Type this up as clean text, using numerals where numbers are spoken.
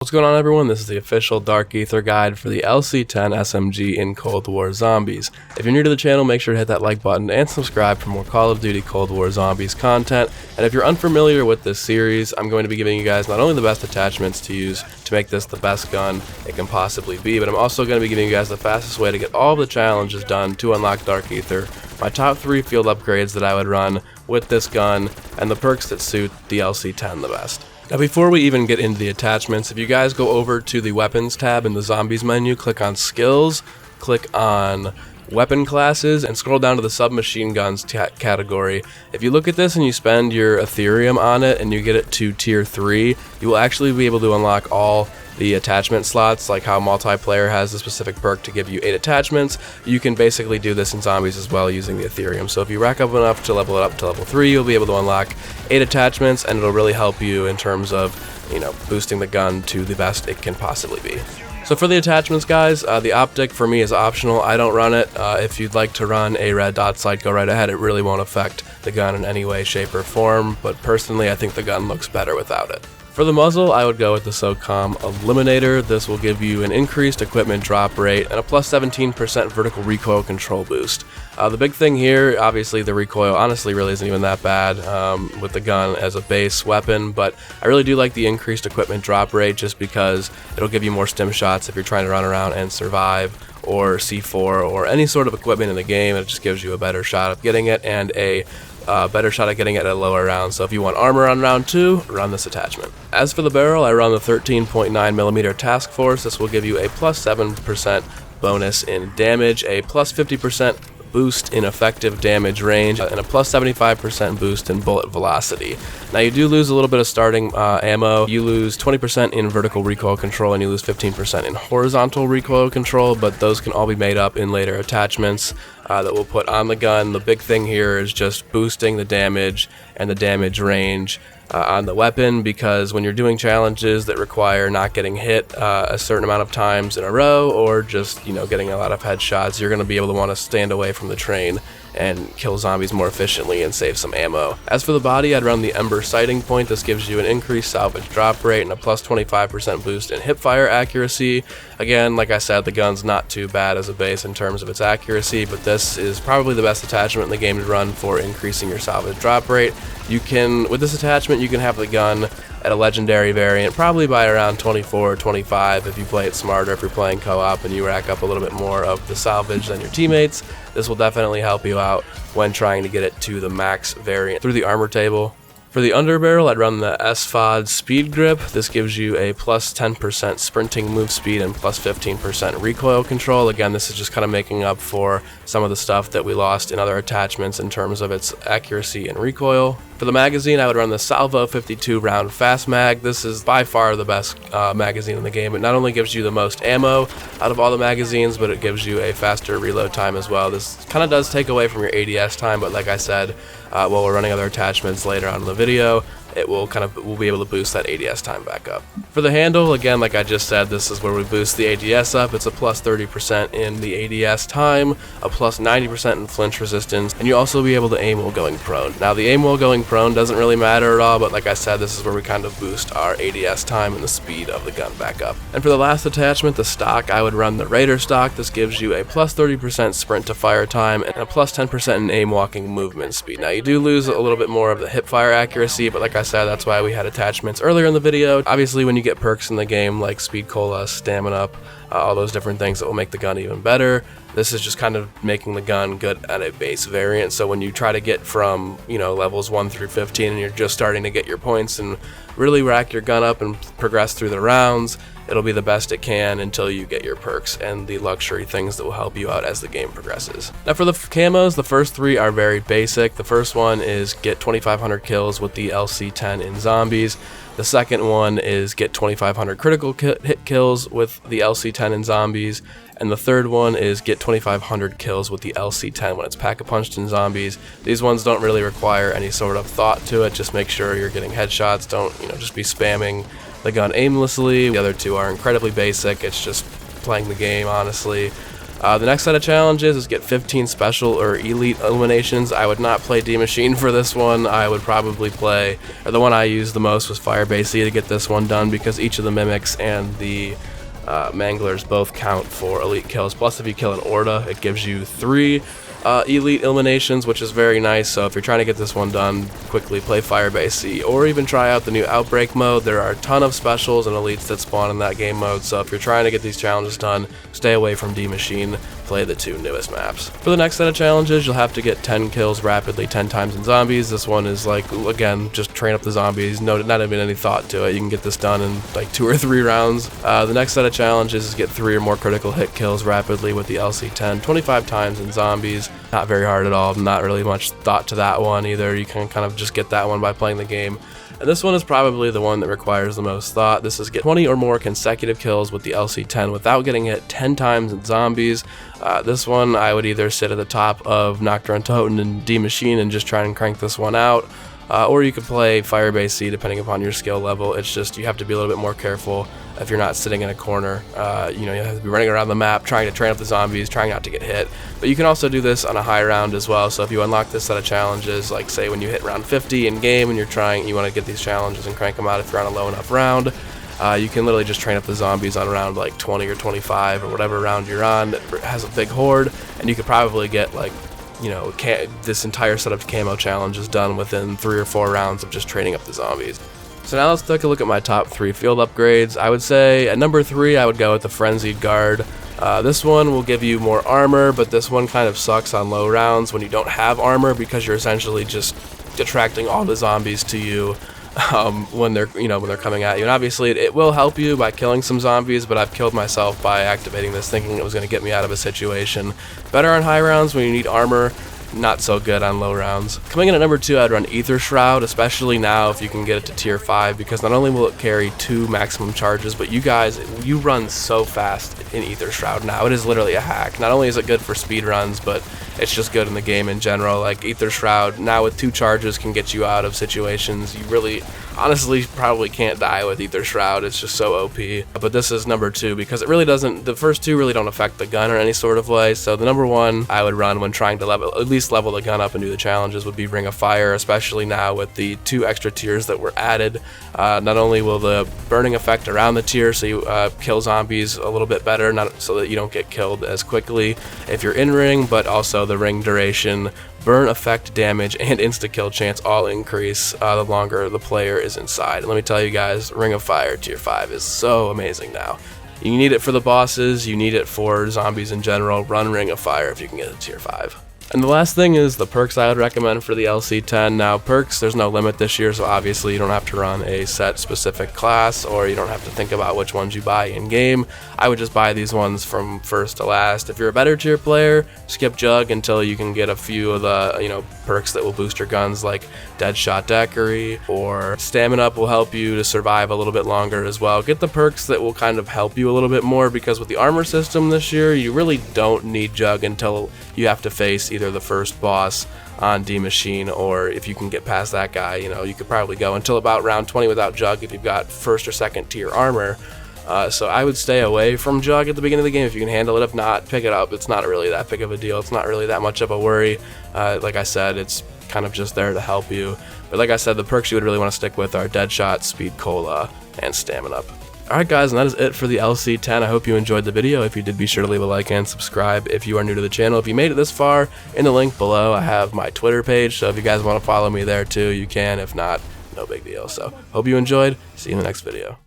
What's going on, everyone? This is the official Dark Aether guide for the LC10 SMG in Cold War Zombies. If you're new to the channel, make sure to hit that like button and subscribe for more Call of Duty Cold War Zombies content. And if you're unfamiliar with this series, I'm going to be giving you guys not only the best attachments to use to make this the best gun it can possibly be, but I'm also going to be giving you guys the fastest way to get all the challenges done to unlock Dark Aether, my top 3 field upgrades that I would run with this gun, and the perks that suit the LC10 the best. Now, before we even get into the attachments, if you guys go over to the weapons tab in the zombies menu, click on skills, click on weapon classes, and scroll down to the submachine guns category. If you look at this and you spend your Ethereum on it and you get it to tier 3, you will actually be able to unlock all the attachment slots, like how multiplayer has a specific perk to give you 8 attachments. You can basically do this in zombies as well using the Ethereum. So if you rack up enough to level it up to level 3, you'll be able to unlock 8 attachments, and it'll really help you in terms of, boosting the gun to the best it can possibly be. So for the attachments, guys, the optic for me is optional. I don't run it. If you'd like to run a red dot sight, go right ahead. It really won't affect the gun in any way, shape, or form, but personally I think the gun looks better without it. For the muzzle, I would go with the SOCOM Eliminator. This will give you an increased equipment drop rate and a plus 17% vertical recoil control boost. The big thing here, obviously the recoil honestly really isn't even that bad with the gun as a base weapon, but I really do like the increased equipment drop rate just because it'll give you more stim shots if you're trying to run around and survive, or C4 or any sort of equipment in the game. It just gives you a better shot of getting it and a better shot at getting it at a lower round. So if you want armor on round 2, run this attachment. As for the barrel, I run the 13.9mm Task Force. This will give you a plus 7% bonus in damage, a plus 50% boost in effective damage range, and a plus 75% boost in bullet velocity. Now you do lose a little bit of starting ammo. You lose 20% in vertical recoil control and you lose 15% in horizontal recoil control, but those can all be made up in later attachments that we'll put on the gun. The big thing here is just boosting the damage and the damage range on the weapon, because when you're doing challenges that require not getting hit a certain amount of times in a row, or just getting a lot of headshots, you're going to be able to want to stand away from the train and kill zombies more efficiently and save some ammo. As for the body, I'd run the Ember sighting point. This gives you an increased salvage drop rate and a plus 25% boost in hipfire accuracy. Again, like I said, the gun's not too bad as a base in terms of its accuracy, but this is probably the best attachment in the game to run for increasing your salvage drop rate. With this attachment, you can have the gun at a legendary variant probably by around 24 or 25 if you play it smarter. If you're playing co-op and you rack up a little bit more of the salvage than your teammates, this will definitely help you out when trying to get it to the max variant through the armor table. For the underbarrel, I'd run the SFOD Speed Grip. This gives you a plus 10% sprinting move speed and plus 15% recoil control. Again, this is just kind of making up for some of the stuff that we lost in other attachments in terms of its accuracy and recoil. For the magazine, I would run the Salvo 52 round fast mag. This is by far the best magazine in the game. It not only gives you the most ammo out of all the magazines, but it gives you a faster reload time as well. This kind of does take away from your ADS time, but like I said, while we're running other attachments later on in the video, we'll be able to boost that ADS time back up. For the handle, again, like I just said, this is where we boost the ADS up. It's a plus 30% in the ADS time, a plus 90% in flinch resistance, and you'll also be able to aim while going prone. Now, the aim while going prone doesn't really matter at all, but like I said, this is where we kind of boost our ADS time and the speed of the gun back up. And for the last attachment, the stock, I would run the Raider stock. This gives you a plus 30% sprint to fire time and a plus 10% in aim walking movement speed. Now, you do lose a little bit more of the hip fire accuracy, but like I said, that's why we had attachments earlier in the video. Obviously, when you get perks in the game like Speed Cola, Stamina Up, all those different things that will make the gun even better, this is just kind of making the gun good at a base variant. So when you try to get from levels 1 through 15 and you're just starting to get your points and really rack your gun up and progress through the rounds, it'll be the best it can until you get your perks and the luxury things that will help you out as the game progresses. Now for the camos, the first 3 are very basic. The first one is get 2,500 kills with the LC10 in zombies. The second one is get 2,500 critical hit kills with the LC10 in zombies. And the third one is get 2,500 kills with the LC10 when it's pack-a-punched in zombies. These ones don't really require any sort of thought to it. Just make sure you're getting headshots. Don't just be spamming the gun aimlessly. The other 2 are incredibly basic. It's just playing the game, honestly. The next set of challenges is get 15 special or elite eliminations. I would not play D Machine for this one. I would probably play, or the one I used the most was Firebase C to get this one done, because each of the mimics and the manglers both count for elite kills. Plus, if you kill an Orda, it gives you 3 elite eliminations, which is very nice. So if you're trying to get this one done quickly, play Firebase C, or even try out the new Outbreak mode. There are a ton of specials and elites that spawn in that game mode, so if you're trying to get these challenges done, stay away from D Machine, play the 2 newest maps. For the next set of challenges, you'll have to get 10 kills rapidly 10 times in zombies. This one is like, again, just train up the zombies, not even any thought to it. You can get this done in like 2 or 3 rounds. The next set of challenges is get 3 or more critical hit kills rapidly with the LC10 25 times in zombies. Not very hard at all, not really much thought to that one either. You can kind of just get that one by playing the game. And this one is probably the one that requires the most thought. This is get 20 or more consecutive kills with the LC10 without getting hit 10 times in zombies. This one I would either sit at the top of Nocturne Totem and D Machine and just try and crank this one out. Or you could play Firebase C depending upon your skill level. It's just you have to be a little bit more careful if you're not sitting in a corner. You have to be running around the map trying to train up the zombies, trying not to get hit. But you can also do this on a high round as well. So if you unlock this set of challenges, like say when you hit round 50 in game and you want to get these challenges and crank them out if you're on a low enough round, you can literally just train up the zombies on round like 20 or 25 or whatever round you're on that has a big horde, and you could probably get like, this entire set of camo challenges done within 3 or 4 rounds of just training up the zombies. So now let's take a look at my top 3 field upgrades. I would say at number 3 I would go with the Frenzied Guard. This one will give you more armor, but this one kind of sucks on low rounds when you don't have armor, because you're essentially just attracting all the zombies to you when they're coming at you. And obviously it will help you by killing some zombies, but I've killed myself by activating this thinking it was going to get me out of a situation. Better on high rounds when you need armor, not so good on low rounds. Coming in at number 2, I'd run Aether Shroud, especially now if you can get it to tier 5, because not only will it carry 2 maximum charges, but you run so fast in Aether Shroud now. It is literally a hack. Not only is it good for speed runs, but it's just good in the game in general. Like Aether Shroud now with 2 charges can get you out of situations you really honestly probably can't die with Aether Shroud. It's just so OP. But this is number 2 because it really doesn't, the first 2 really don't affect the gun in any sort of way. So the number 1 I would run when trying to at least level the gun up and do the challenges would be Ring of Fire, especially now with the 2 extra tiers that were added. Not only will the burning effect around the tier, so you kill zombies a little bit better, not so that you don't get killed as quickly if you're in ring, but also the ring duration, burn effect damage, and insta-kill chance all increase the longer the player is inside. And let me tell you guys, Ring of Fire tier 5 is so amazing now. You need it for the bosses, you need it for zombies in general. Run Ring of Fire if you can get it to tier 5. And the last thing is the perks I would recommend for the LC10. Now perks, there's no limit this year, so obviously you don't have to run a set specific class, or you don't have to think about which ones you buy in game. I would just buy these ones from first to last. If you're a better tier player, skip Jug until you can get a few of the perks that will boost your guns, like Deadshot Daiquiri, or Stamina Up will help you to survive a little bit longer as well. Get the perks that will kind of help you a little bit more, because with the armor system this year, you really don't need Jug until you have to face either the first boss on D Machine, or if you can get past that guy, you could probably go until about round 20 without Jug if you've got first or second tier armor. So I would stay away from Jug at the beginning of the game if you can handle it. If not, pick it up. It's not really that big of a deal. It's not really that much of a worry. Like I said, it's kind of just there to help you. But like I said, the perks you would really want to stick with are Deadshot, Speed Cola, and Stamina Up. Alright guys, and that is it for the LC10. I hope you enjoyed the video. If you did, be sure to leave a like and subscribe if you are new to the channel. If you made it this far, in the link below I have my Twitter page, so if you guys want to follow me there too, you can. If not, no big deal. So hope you enjoyed. See you in the next video.